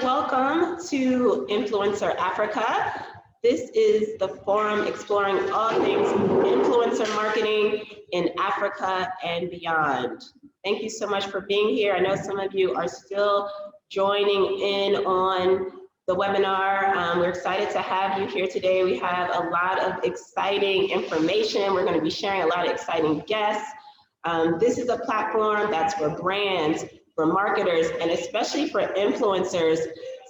welcome to Influencer Africa. This is the forum exploring all things influencer marketing in Africa and beyond. Thank you so much for being here. I know some of you are still joining in on the webinar. We're excited to have you here today. We have a lot of exciting information. We're going to be sharing a lot of exciting guests. This is a platform that's for brands, for marketers, and especially for influencers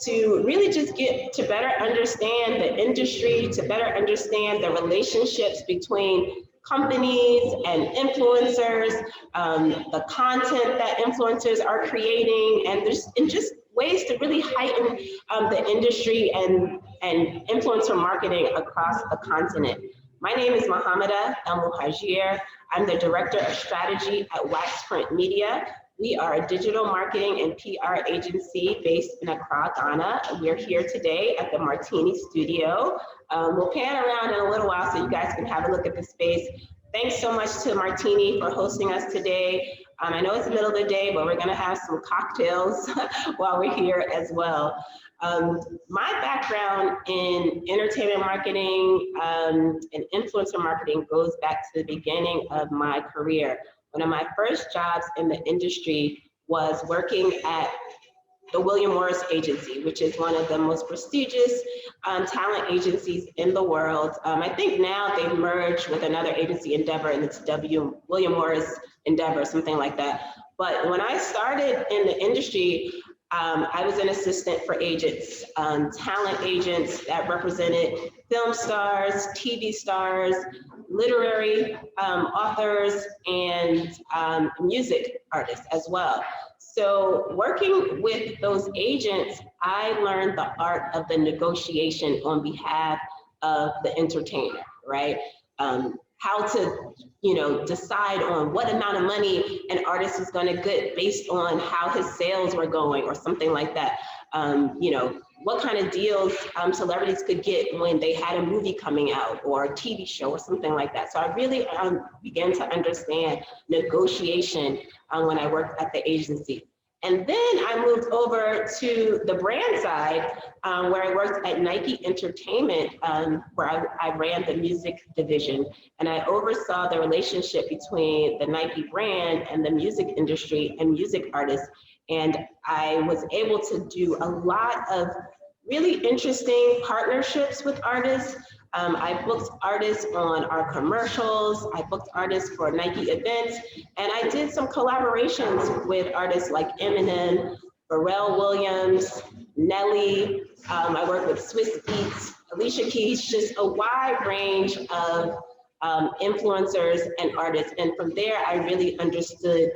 to really just get to better understand the industry, to better understand the relationships between companies and influencers, the content that influencers are creating, and just ways to really heighten the industry and influencer marketing across the continent. My name is Muhammida El Muhajir. I'm the Director of Strategy at WaxPrint Media. We are a digital marketing and PR agency based in Accra, Ghana. We're here today at the Martini Studio. We'll pan around in a little while so you guys can have a look at the space. Thanks so much to Martini for hosting us today. I know it's the middle of the day, but we're gonna have some cocktails while we're here as well. My background in entertainment marketing and influencer marketing goes back to the beginning of my career. One of my first jobs in the industry was working at the William Morris Agency, which is one of the most prestigious talent agencies in the world. I think now they've merged with another agency, Endeavor, and it's William Morris Endeavor, something like that. But when I started in the industry, I was an assistant for agents, talent agents that represented film stars, TV stars, literary authors, and music artists as well. So working with those agents, I learned the art of the negotiation on behalf of the entertainer, right? How to, decide on what amount of money an artist is going to get based on how his sales were going or something like that. What kind of deals celebrities could get when they had a movie coming out or a TV show or something like that. So I really began to understand negotiation when I worked at the agency. And then I moved over to the brand side, where I worked at Nike Entertainment, where I ran the music division. And I oversaw the relationship between the Nike brand and the music industry and music artists. And I was able to do a lot of really interesting partnerships with artists. I booked artists on our commercials, I booked artists for Nike events, and I did some collaborations with artists like Eminem, Pharrell Williams, Nelly. I worked with Swiss Beats, Alicia Keys, just a wide range of influencers and artists. And from there, I really understood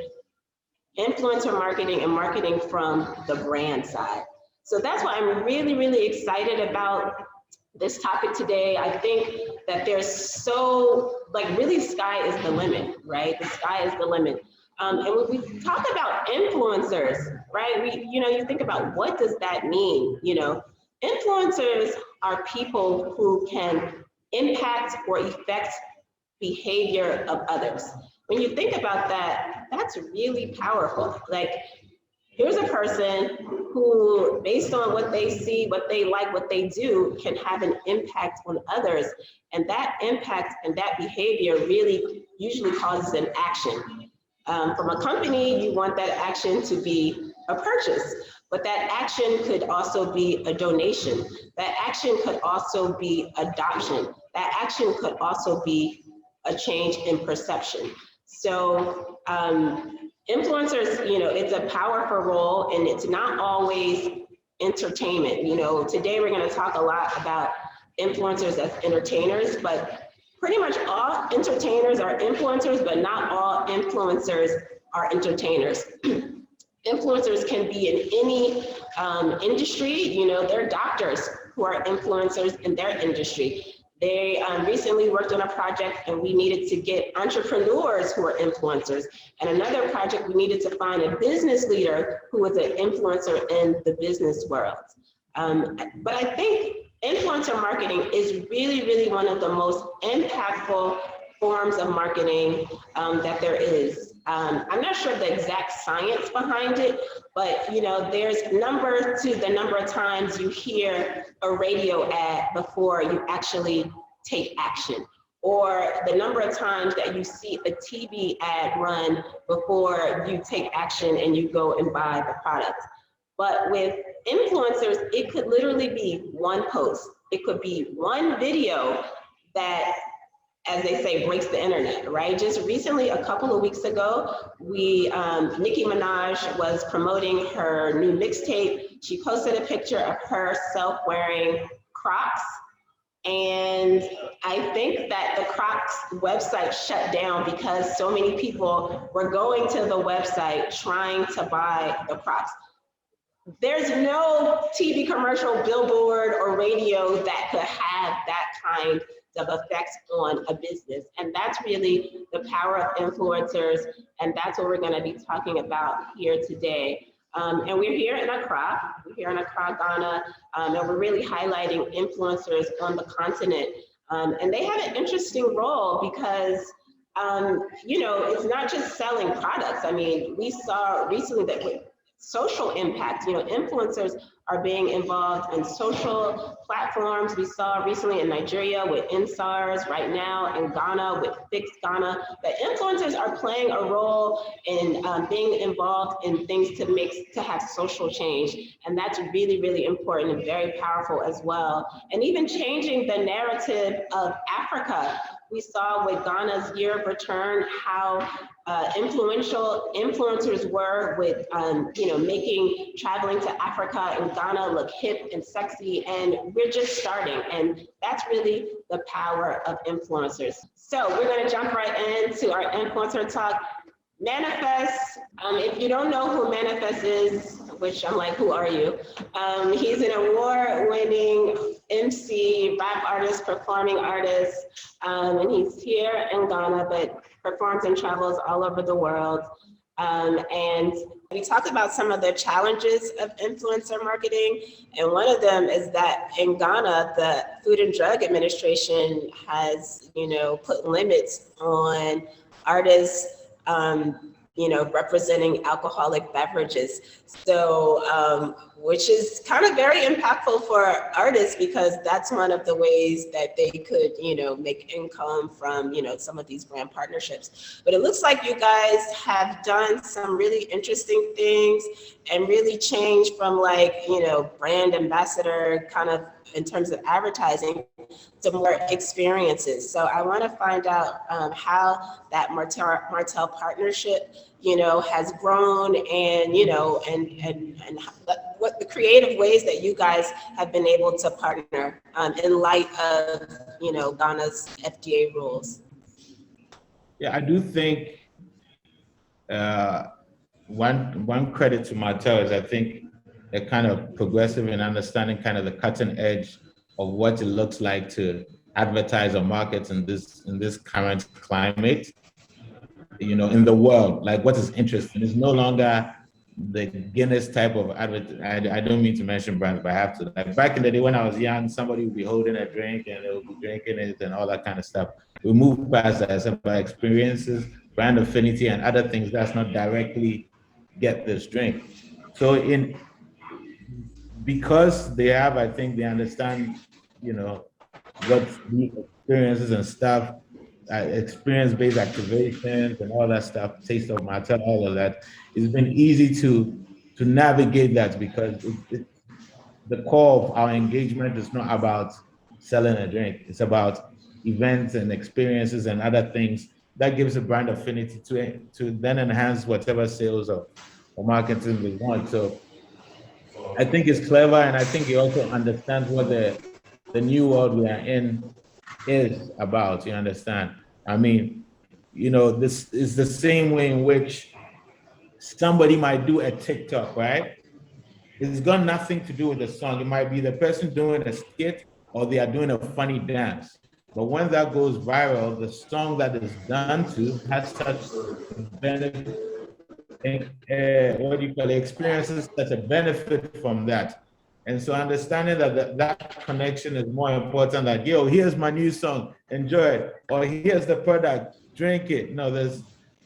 influencer marketing and marketing from the brand side. So that's why I'm really, really excited about this topic today. I think that there's really sky is the limit, right? The sky is the limit. And when we talk about influencers, right? You think about what does that mean? Influencers are people who can impact or affect behavior of others. When you think about that, that's really powerful. Like, here's a person who, based on what they see, what they like, what they do, can have an impact on others. And that impact and that behavior really usually causes an action. From a company, you want that action to be a purchase, but that action could also be a donation. That action could also be adoption. That action could also be a change in perception. So influencers, it's a powerful role, and it's not always entertainment. Today we're going to talk a lot about influencers as entertainers, but pretty much all entertainers are influencers, but not all influencers are entertainers. Influencers can be in any industry. There are doctors who are influencers in their industry. They recently worked on a project, and we needed to get entrepreneurs who are influencers. And another project, we needed to find a business leader who was an influencer in the business world. But I think influencer marketing is really, really one of the most impactful forms of marketing that there is. I'm not sure the exact science behind it, but you know, there's number to the number of times you hear a radio ad before you actually take action, or the number of times that you see a TV ad run before you take action and you go and buy the product. But with influencers, it could literally be one post. It could be one video that, as they say, breaks the internet, right? Just recently, a couple of weeks ago, Nicki Minaj was promoting her new mixtape. She posted a picture of herself wearing Crocs. And I think that the Crocs website shut down because so many people were going to the website trying to buy the Crocs. There's no TV commercial, billboard, or radio that could have that kind of effects on a business. And that's really the power of influencers. And that's what we're going to be talking about here today. And we're here in Accra. We're here in Accra, Ghana. And we're really highlighting influencers on the continent. And they have an interesting role because you know, it's not just selling products. I mean, we saw recently that with social impact, you know, influencers are being involved in social platforms. We saw recently in Nigeria with InSARS, right now in Ghana with Fix Ghana, that influencers are playing a role in being involved in things to have social change. And that's really, really important and very powerful as well. And even changing the narrative of Africa. We saw with Ghana's year of return how influential influencers were with, you know, making traveling to Africa and Ghana look hip and sexy, and we're just starting, and that's really the power of influencers. So we're going to jump right into our influencer talk. Manifest, if you don't know who Manifest is, which I'm like, who are you? He's an award-winning MC, rap artist, performing artist, and he's here in Ghana, but performs and travels all over the world. And we talked about some of the challenges of influencer marketing, and one of them is that in Ghana, the Food and Drug Administration has, you know, put limits on artists you know, representing alcoholic beverages. So, which is kind of very impactful for artists because that's one of the ways that they could, you know, make income from, you know, some of these brand partnerships. But it looks like you guys have done some really interesting things and really changed from like, you know, brand ambassador kind of in terms of advertising to more experiences. So I want to find out how that Martell partnership, you know, has grown, and, you know, and what the creative ways that you guys have been able to partner in light of, you know, Ghana's FDA rules. Yeah, I do think one credit to Martell is I think they're kind of progressive in understanding kind of the cutting edge of what it looks like to advertise or market in this current climate, you know, in the world. Like what is interesting is no longer the Guinness type of advert. I don't mean to mention brands, but I have to. Like back in the day when I was young, somebody would be holding a drink and they would be drinking it and all that kind of stuff. We moved past that. Some of our experiences, brand affinity, and other things that's not directly get this drink. So because they have, I think they understand, you know, what the experiences and stuff, experience-based activations and all that stuff, taste of matter, all of that. It's been easy to navigate that because the core of our engagement is not about selling a drink. It's about events and experiences and other things that gives a brand affinity to then enhance whatever sales or marketing we want. So I think it's clever, and I think he also understands what the new world we are in is about. You understand? I mean, you know, this is the same way in which somebody might do a TikTok, right? It's got nothing to do with the song. It might be the person doing a skit or they are doing a funny dance. But when that goes viral, the song that is done to has such benefit. What do you call it? Experiences such a benefit from that. And so understanding that connection is more important than, yo, here's my new song, enjoy it. Or here's the product, drink it. No,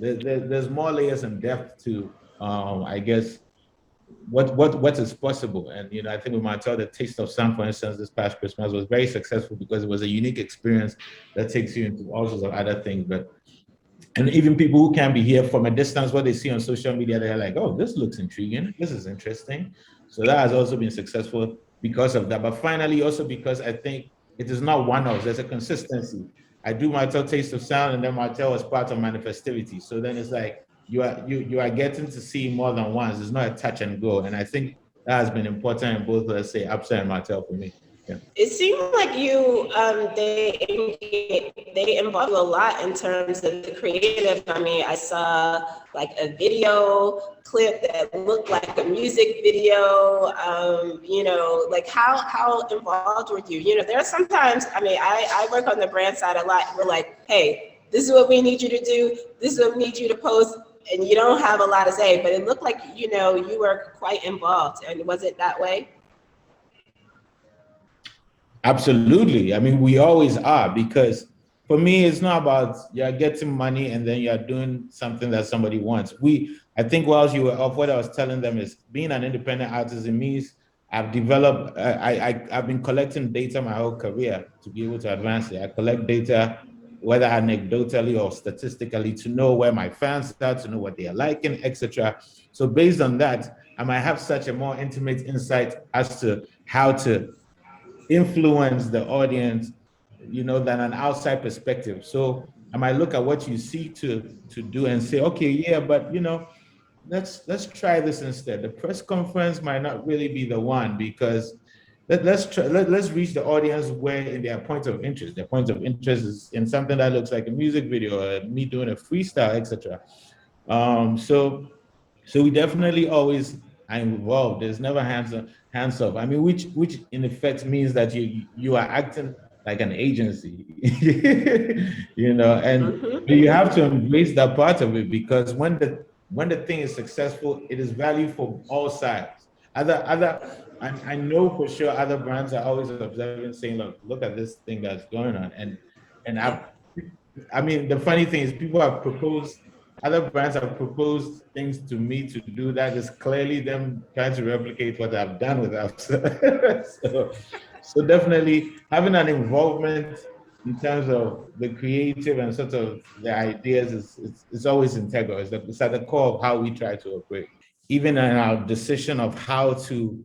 there's more layers and depth to, I guess, what is possible. And I think we might tell the Taste of Sound, for instance, this past Christmas was very successful because it was a unique experience that takes you into all sorts of other things. But and even people who can be here from a distance, what they see on social media, they're like, oh, this looks intriguing, this is interesting. So that has also been successful because of that. But finally, also because I think it is not one-off, there's a consistency. I do Martel Taste of Sound, and then Martel was part of Manifestivity. So then it's like you are getting to see more than once. It's not a touch and go. And I think that has been important in both, let's say, Upside and Martel for me. Yeah. It seemed like they involve you a lot in terms of the creative. I mean, I saw like a video clip that looked like a music video. Like how involved were you? There are sometimes, I mean, I work on the brand side a lot. We're like, hey, this is what we need you to do. This is what we need you to post. And you don't have a lot to say, but it looked like, you were quite involved. And was it that way? Absolutely. I mean, we always are, because for me, it's not about you're getting money and then you're doing something that somebody wants. I think whilst you were off, what I was telling them is being an independent artist, it means I've developed, I've been collecting data my whole career to be able to advance it. I collect data, whether anecdotally or statistically, to know where my fans are, to know what they are liking, etc. So based on that, I might have such a more intimate insight as to how to influence the audience, than an outside perspective. So I might look at what you see to do and say, okay, yeah, but let's try this instead. The press conference might not really be the one, because let's reach the audience where in their point of interest. Their point of interest is in something that looks like a music video or me doing a freestyle, etc. So we definitely always are involved. There's never hands off. I mean, which in effect means that you are acting like an agency, and you have to embrace that part of it, because when the thing is successful, it is value for all sides. I know for sure other brands are always observing, saying, look at this thing that's going on, and I mean, the funny thing is people have proposed. Other brands have proposed things to me to do that is clearly them trying to replicate what I've done with us. so definitely having an involvement in terms of the creative and sort of the ideas is always integral. It's at the core of how we try to operate. Even in our decision of how to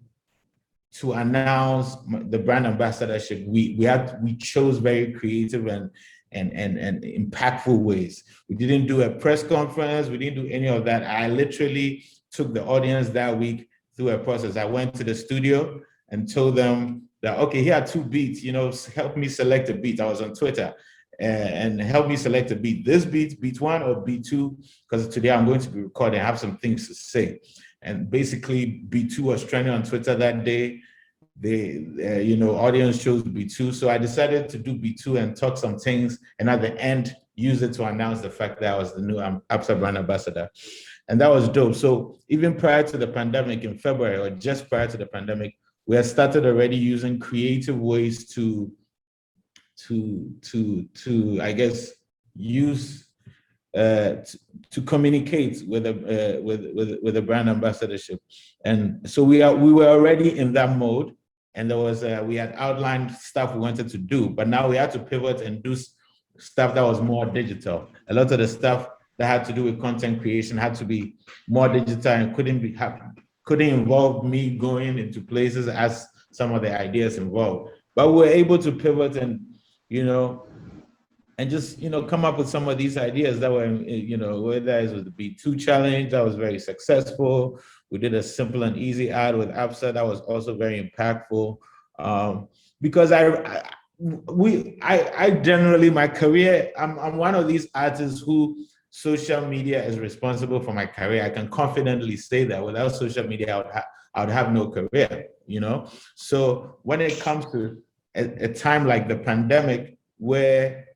announce the brand ambassadorship, we chose very creative and impactful ways. We didn't do a press conference. We didn't do any of that. I literally took the audience that week through a process. I went to the studio and told them that, okay, here are 2 beats, help me select a beat. I was on Twitter and help me select a beat. This beat 1 or beat 2, because today I'm going to be recording. I have some things to say. And basically beat 2 was trending on Twitter that day. The audience chose B2, so I decided to do B2 and talk some things, and at the end use it to announce the fact that I was the new Absa brand ambassador, and that was dope. So even prior to the pandemic in February, or just prior to the pandemic, we had started already using creative ways to I guess use to communicate with the brand ambassadorship, and so we were already in that mode. And there was we had outlined stuff we wanted to do, but now we had to pivot and do stuff that was more digital. A lot of the stuff that had to do with content creation had to be more digital and couldn't involve me going into places as some of the ideas involved. But we were able to pivot and just come up with some of these ideas that were whether it was the B2 challenge that was very successful. We did a simple and easy ad with Absa that was also very impactful, because I generally, my career, I'm one of these artists who social media is responsible for my career. I can confidently say that without social media, I would have no career. So when it comes to a time like the pandemic, where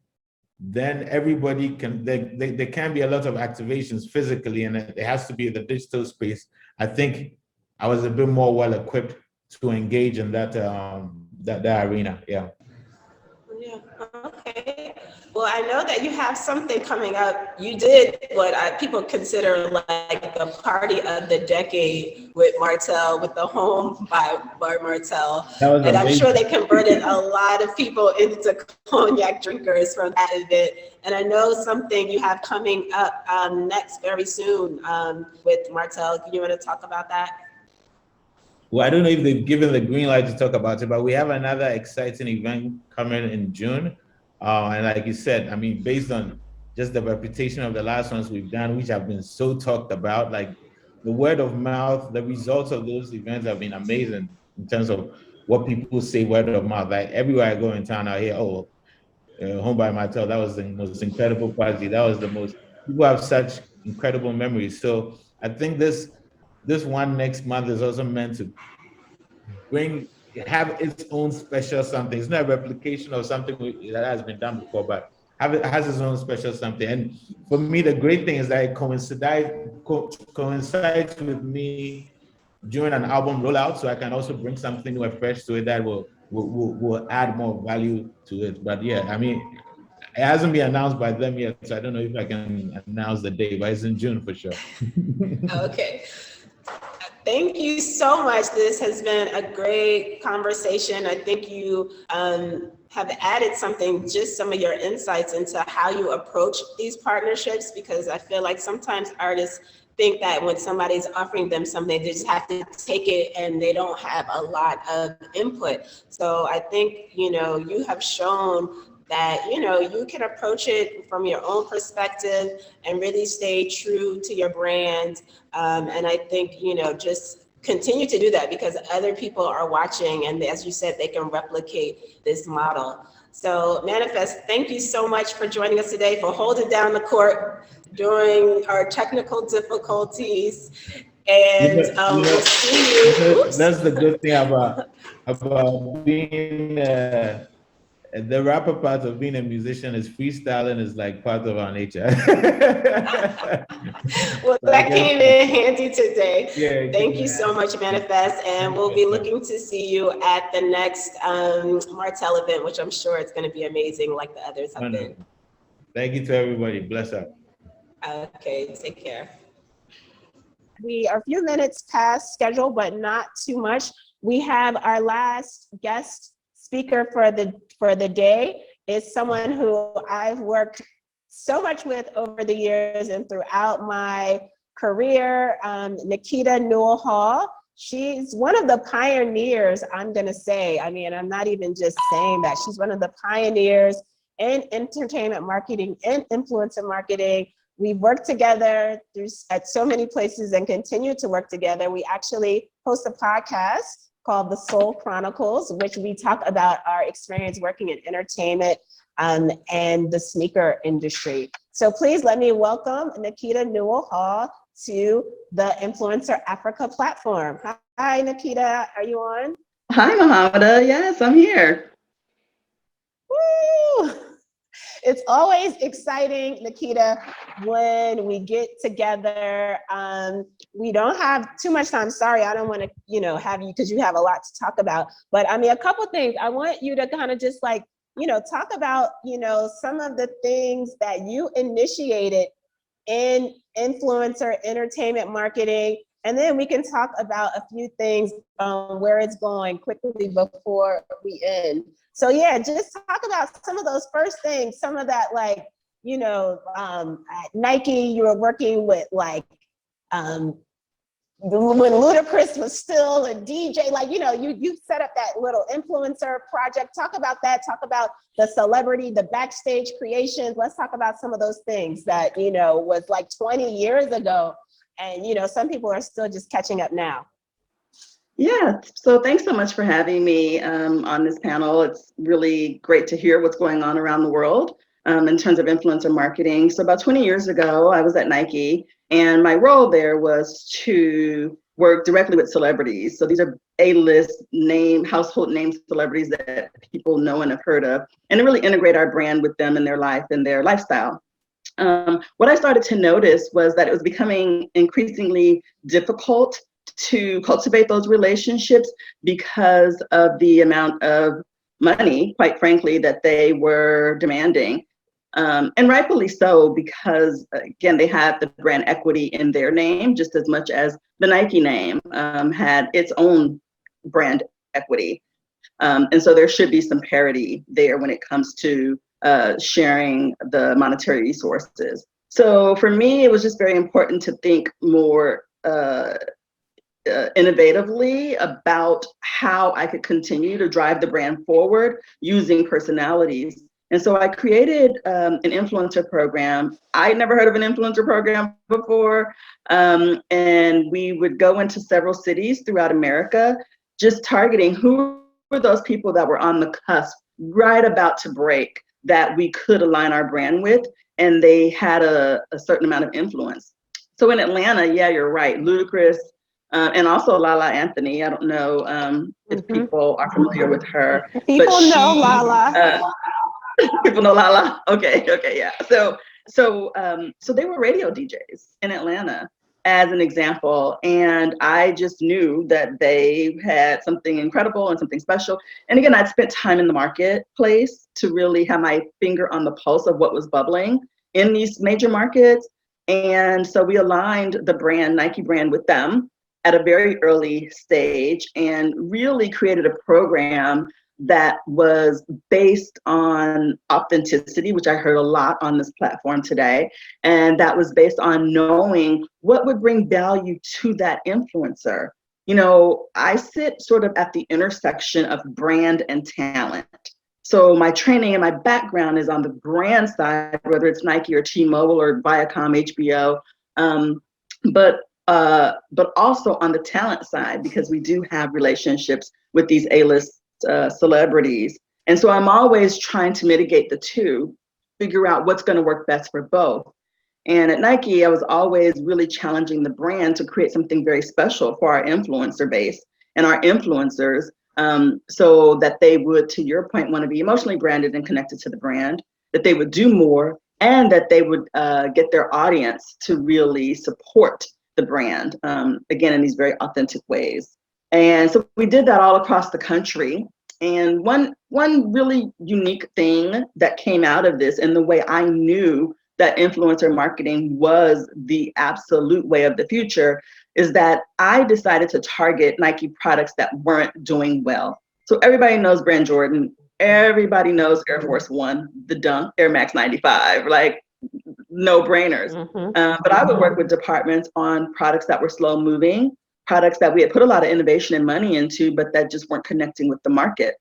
then everybody there can be a lot of activations physically, and it has to be in the digital space. I think I was a bit more well equipped to engage in that that arena. Yeah. Yeah. Okay. Well, I know that you have something coming up. You did what people consider like the party of the decade with Martell, with the home by Martell. That was And I'm sure they amazing. converted a lot of people into cognac drinkers from that event. And I know something you have coming up next very soon with Martell. You want to talk about that? Well, I don't know if they've given the green light to talk about it, but we have another exciting event coming in June. And like you said, I mean, based on just the reputation of the last ones we've done, which have been so talked about, like the word of mouth, the results of those events have been amazing in terms of what people say word of mouth. Like everywhere I go in town, I hear, oh, Home by Martell, that was the most incredible party. That was the most, people have such incredible memories. So I think this one next month is also meant to have its own special something. It's not a replication of something that has been done before, but it has its own special something. And for me, the great thing is that it coincides with me during an album rollout, so I can also bring something new and fresh to it that will add more value to it. But yeah, I mean, it hasn't been announced by them yet, so I don't know if I can announce the date, but it's in June for sure. Okay. Thank you so much. This has been a great conversation. I think you have added something, just some of your insights into how you approach these partnerships, because I feel like sometimes artists think that when somebody's offering them something, they just have to take it and they don't have a lot of input. So I think, you have shown that, you can approach it from your own perspective and really stay true to your brand. And I think, just continue to do that because other people are watching. And as you said, they can replicate this model. So Manifest, thank you so much for joining us today, for holding down the court during our technical difficulties. And we'll see you. Oops. That's the good thing about being the rapper part of being a musician is freestyling is like part of our nature. Well, that came in handy today. Yeah, thank you so much, Manifest. And we'll be looking to see you at the next Martell event, which I'm sure it's going to be amazing like the others have been. Thank you to everybody. Bless up. Okay, take care. We are a few minutes past schedule, but not too much. We have our last guest speaker for the day is someone who I've worked so much with over the years and throughout my career, Nekeda Newell-Hall. She's one of the pioneers, I'm gonna say. I mean, I'm not even just saying that. She's one of the pioneers in entertainment marketing and influencer marketing. We've worked together at so many places and continue to work together. We actually host a podcast called the Sole Chronicles, which we talk about our experience working in entertainment and the sneaker industry. So please let me welcome Nekeda Newell-Hall to the Influencer Africa platform. Hi, Nekeda, are you on? Hi, Muhammida. Yes, I'm here. Woo! It's always exciting, Nekeda, when we get together. We don't have too much time. Sorry, I don't want to, have you because you have a lot to talk about. But I mean, a couple things. I want you to kind of just like, talk about, some of the things that you initiated in influencer entertainment marketing. And then we can talk about a few things where it's going quickly before we end. So yeah, just talk about some of those first things, some of that like, at Nike, you were working with like, when Ludacris was still a DJ, like, you set up that little influencer project. Talk about that, talk about the celebrity, the backstage creations. Let's talk about some of those things that, was like 20 years ago. And, some people are still just catching up now. Yeah, so thanks so much for having me on this panel. It's really great to hear what's going on around the world in terms of influencer marketing. So about 20 years ago, I was at Nike, and my role there was to work directly with celebrities. So these are A-list household name celebrities that people know and have heard of, and to really integrate our brand with them in their life and their lifestyle. What I started to notice was that it was becoming increasingly difficult to cultivate those relationships because of the amount of money, quite frankly, that they were demanding. And rightfully so, because again, they had the brand equity in their name just as much as the Nike name had its own brand equity. And so there should be some parity there when it comes to sharing the monetary resources. So for me, it was just very important to think more innovatively about how I could continue to drive the brand forward using personalities. And so I created an influencer program. I'd never heard of an influencer program before. And we would go into several cities throughout America, just targeting who were those people that were on the cusp, right about to break, that we could align our brand with, and they had a certain amount of influence. So in Atlanta, yeah, you're right, Ludacris, and also Lala Anthony. I don't know if people are familiar with her. People know Lala. People know Lala. Okay, yeah. So they were radio DJs in Atlanta, as an example, and I just knew that they had something incredible and something special. And again, I'd spent time in the marketplace to really have my finger on the pulse of what was bubbling in these major markets. And so we aligned the brand, Nike brand, with them at a very early stage and really created a program that was based on authenticity, which I heard a lot on this platform today. And that was based on knowing what would bring value to that influencer. You know, I sit sort of at the intersection of brand and talent. So my training and my background is on the brand side, whether it's Nike or T-Mobile or Viacom, HBO, but also on the talent side, because we do have relationships with these A-list celebrities. And so I'm always trying to mitigate the two, figure out what's going to work best for both. And at Nike, I was always really challenging the brand to create something very special for our influencer base and our influencers, so that they would, to your point, want to be emotionally branded and connected to the brand, that they would do more, and that they would get their audience to really support the brand, again, in these very authentic ways. And so we did that all across the country. And one really unique thing that came out of this, and the way I knew that influencer marketing was the absolute way of the future, is that I decided to target Nike products that weren't doing well. So everybody knows Brand Jordan. Everybody knows Air Force One, the Dunk, Air Max 95, like no brainers. But I would work with departments on products that were slow moving, products that we had put a lot of innovation and money into, but that just weren't connecting with the market.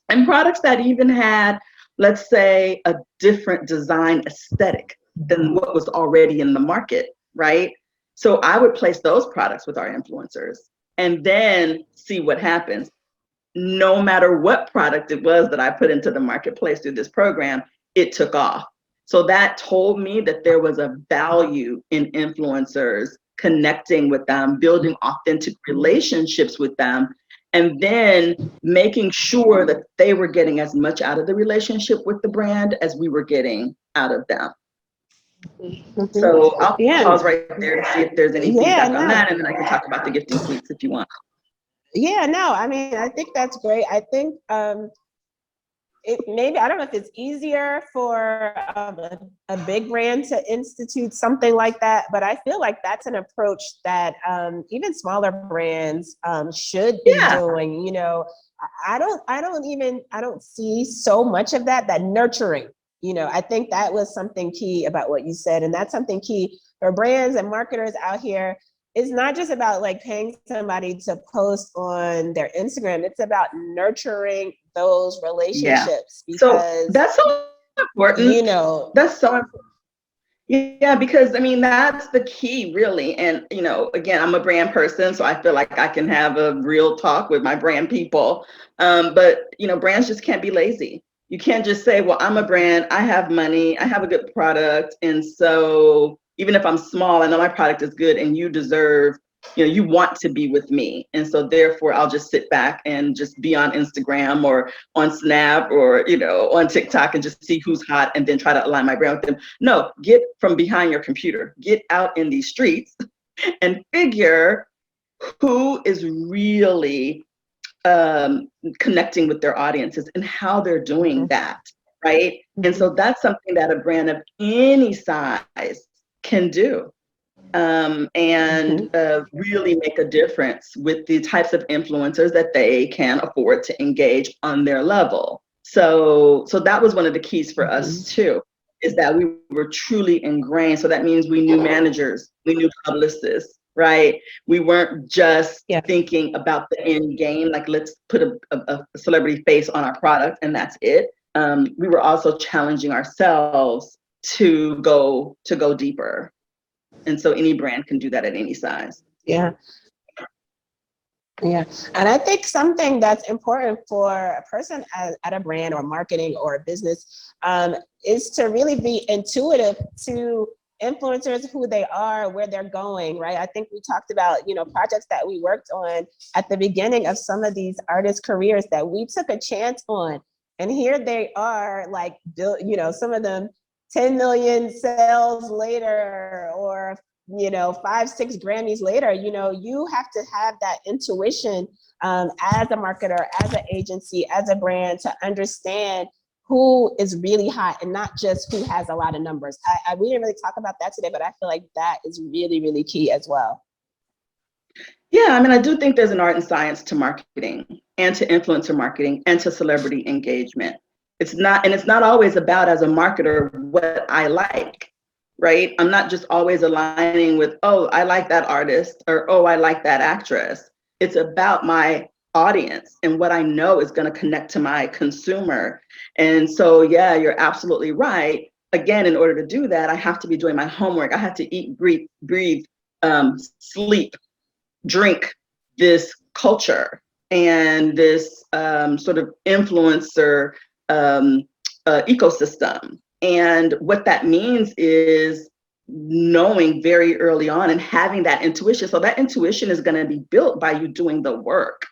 And products that even had, let's say, a different design aesthetic than what was already in the market, right? So I would place those products with our influencers and then see what happens. No matter what product it was that I put into the marketplace through this program, it took off. So that told me that there was a value in influencers connecting with them, building authentic relationships with them, and then making sure that they were getting as much out of the relationship with the brand as we were getting out of them. So I'll pause right there to see if there's any feedback on that, and then I can talk about the gifting suites if you want. Yeah, no, I mean, I think that's great. I think maybe, I don't know if it's easier for a big brand to institute something like that, but I feel like that's an approach that even smaller brands should be doing. You know, I don't see so much of that nurturing. You know, I think that was something key about what you said, and that's something key for brands and marketers out here. It's not just about like paying somebody to post on their Instagram. It's about nurturing those relationships. Because so that's so important. You know, that's so important. Yeah, because I mean, that's the key, really. And, you know, again, I'm a brand person, so I feel like I can have a real talk with my brand people. But, you know, brands just can't be lazy. You can't just say, well, I'm a brand, I have money, I have a good product. And so even if I'm small, I know my product is good and you deserve, you know, you want to be with me. And so therefore I'll just sit back and just be on Instagram or on Snap or, you know, on TikTok and just see who's hot and then try to align my brand with them. No, get from behind your computer, get out in these streets and figure who is really connecting with their audiences and how they're doing that. right? And so that's something that a brand of any size can do, and really make a difference with the types of influencers that they can afford to engage on their level. So that was one of the keys for us too, is that we were truly ingrained. So that means we knew managers, we knew publicists, right? We weren't just thinking about the end game, like let's put a celebrity face on our product and that's it. We were also challenging ourselves to go deeper. And so any brand can do that at any size. Yeah. Yeah. And I think something that's important for a person at a brand or marketing or a business is to really be intuitive to influencers, who they are, where they're going, right? I think we talked about, projects that we worked on at the beginning of some of these artists' careers that we took a chance on. And here they are, like, some of them 10 million sales later, or 5-6 Grammys later. You have to have that intuition as a marketer, as an agency, as a brand, to understand who is really hot and not just who has a lot of numbers. We didn't really talk about that today, but I feel like that is really, really key as well. Yeah, I mean, I do think there's an art and science to marketing and to influencer marketing and to celebrity engagement. It's not always about, as a marketer, what I like, right? I'm not just always aligning with, oh, I like that artist, or, oh, I like that actress. It's about my audience and what I know is going to connect to my consumer. And so, yeah, you're absolutely right. Again, in order to do that, I have to be doing my homework. I have to eat, breathe, sleep, drink this culture and this sort of influencer ecosystem. And what that means is knowing very early on and having that intuition. So that intuition is going to be built by you doing the work.